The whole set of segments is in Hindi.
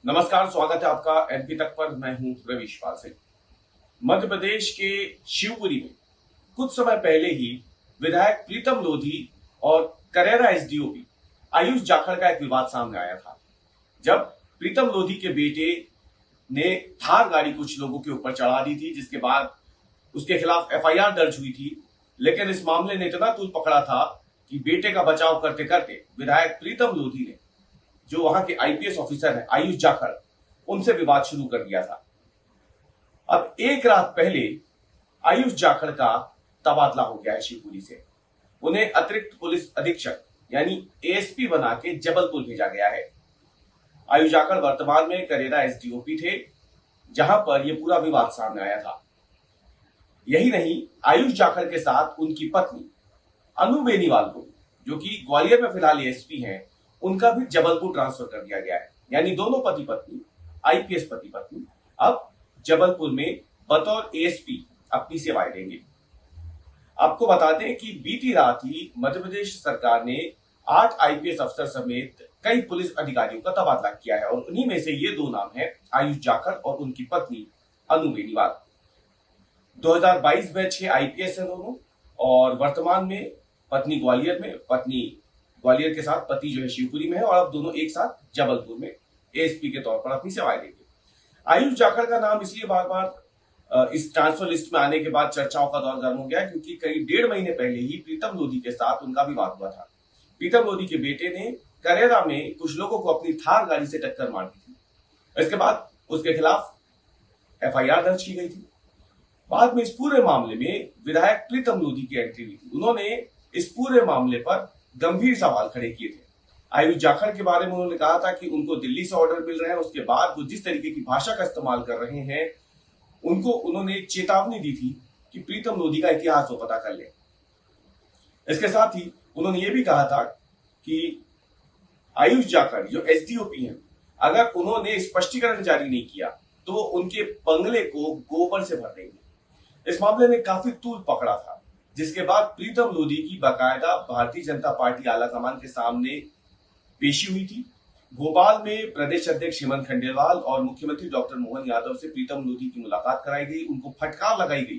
नमस्कार, स्वागत है आपका एमपी तक पर। मैं हूं रविशपाल सिंह। मध्य प्रदेश के शिवपुरी में कुछ समय पहले ही विधायक प्रीतम लोधी और करेरा एसडीओपी आयुष जाखड़ का एक विवाद सामने आया था। जब प्रीतम लोधी के बेटे ने थार गाड़ी कुछ लोगों के ऊपर चढ़ा दी थी, जिसके बाद उसके खिलाफ एफआईआर दर्ज हुई थी। लेकिन इस मामले ने इतना तूल पकड़ा था कि बेटे का बचाव करते करते विधायक प्रीतम लोधी ने, जो वहां के आईपीएस ऑफिसर है आयुष जाखड़, उनसे विवाद शुरू कर दिया था। अब एक रात पहले आयुष जाखड़ का तबादला हो गया है शिवपुरी से। उन्हें अतिरिक्त पुलिस अधीक्षक यानी एएसपी बना के जबलपुर भेजा गया है। आयुष जाखड़ वर्तमान में करेरा एसडीओपी थे, जहां पर यह पूरा विवाद सामने आया था। यही नहीं, आयुष जाखड़ के साथ उनकी पत्नी अनु बेनीवाल को, जो कि ग्वालियर में फिलहाल एएसपी हैं, उनका भी जबलपुर ट्रांसफर कर दिया गया है। यानी दोनों पति पत्नी, आईपीएस पति पत्नी, अब जबलपुर में बतौर एएसपी अपनी सेवाएं देंगे। आपको बता दें कि बीती रात ही मध्य प्रदेश सरकार ने 8 आईपीएस अफसर समेत कई पुलिस अधिकारियों का तबादला किया है और उन्हीं में से ये 2 नाम है आयुष जाखड़ और उनकी पत्नी अनु बेनीवाल। 2022 बैच के आईपीएस है दोनों, और वर्तमान में पत्नी ग्वालियर में, पत्नी ग्वालियर के साथ पति जो है शिवपुरी में है, और अब दोनों एक साथ जबलपुर में एएसपी के तौर पर अपनी सेवाएं देंगे। आयुष जाखड़ का नाम इसलिए बार बार इस ट्रांसफर लिस्ट में आने के बाद चर्चाओं का दौर गर्म हो गया, क्योंकि करीब 1.5 महीने पहले ही प्रीतम लोधी के साथ उनका विवाद हुआ था। प्रीतम लोधी के बेटे ने करेरा में कुछ लोगों को अपनी थार गाड़ी से टक्कर मार दी थी। इसके बाद उसके खिलाफ एफआईआर दर्ज की गई थी। बाद में इस पूरे मामले में विधायक प्रीतम लोधी की एंट्री हुई थी। उन्होंने इस पूरे मामले पर गंभीर सवाल खड़े किए थे। आयुष जाखड़ के बारे में उन्होंने कहा था कि उनको दिल्ली से ऑर्डर मिल रहे हैं, उसके बाद वो जिस तरीके की भाषा का इस्तेमाल कर रहे हैं, उनको उन्होंने चेतावनी दी थी कि प्रीतम लोधी का इतिहास वो पता कर ले। इसके साथ ही उन्होंने ये भी कहा था कि आयुष जाखड़ जो एसडीओपी हैं, अगर उन्होंने स्पष्टीकरण जारी नहीं किया तो उनके बंगले को गोबर से भर देंगे। इस मामले ने काफी तूल पकड़ा था, जिसके बाद प्रीतम लोधी की बाकायदा भारतीय जनता पार्टी आलाकमान के सामने पेशी हुई थी। भोपाल में प्रदेश अध्यक्ष हेमंत खंडेलवाल और मुख्यमंत्री डॉक्टर मोहन यादव से प्रीतम लोधी की मुलाकात कराई गई। उनको फटकार लगाई गई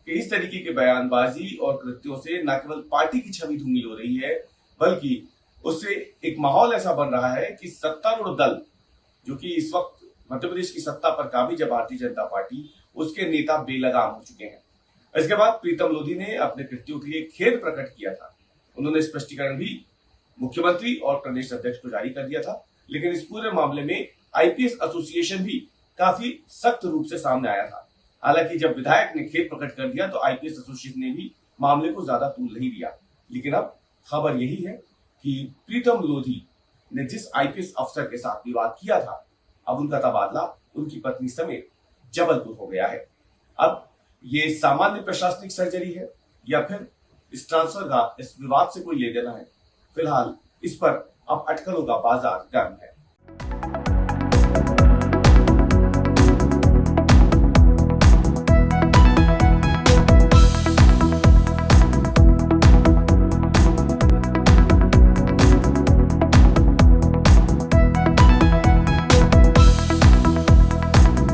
कि इस तरीके के बयानबाजी और कृत्यों से न केवल पार्टी की छवि धूमिल हो रही है, बल्कि उससे एक माहौल ऐसा बन रहा है कि सत्तारूढ़ दल, जो कि इस वक्त मध्य प्रदेश की सत्ता पर काबिज है भारतीय जनता पार्टी, उसके नेता बेलगाम हो चुके हैं। इसके बाद प्रीतम लोधी ने अपने कृत्यों के लिए खेद प्रकट किया था। उन्होंने स्पष्टीकरण भी मुख्यमंत्री और प्रदेश अध्यक्ष को जारी कर दिया था। लेकिन इस पूरे मामले में आईपीएस एसोसिएशन भी काफी सख्त रूप से सामने आया था। हालांकि जब विधायक ने खेद प्रकट कर दिया तो आईपीएस एसोसिएशन ने भी मामले को ज्यादा तूल नहीं दिया। लेकिन अब खबर यही है कि प्रीतम लोधी ने जिस आईपीएस अफसर के साथ विवाद किया था, अब उनका तबादला उनकी पत्नी समेत जबलपुर हो गया है। अब ये सामान्य प्रशासनिक सर्जरी है या फिर इस ट्रांसफर का इस विवाद से कोई ले देना है, फिलहाल इस पर अब अटकलों का बाजार गर्म है।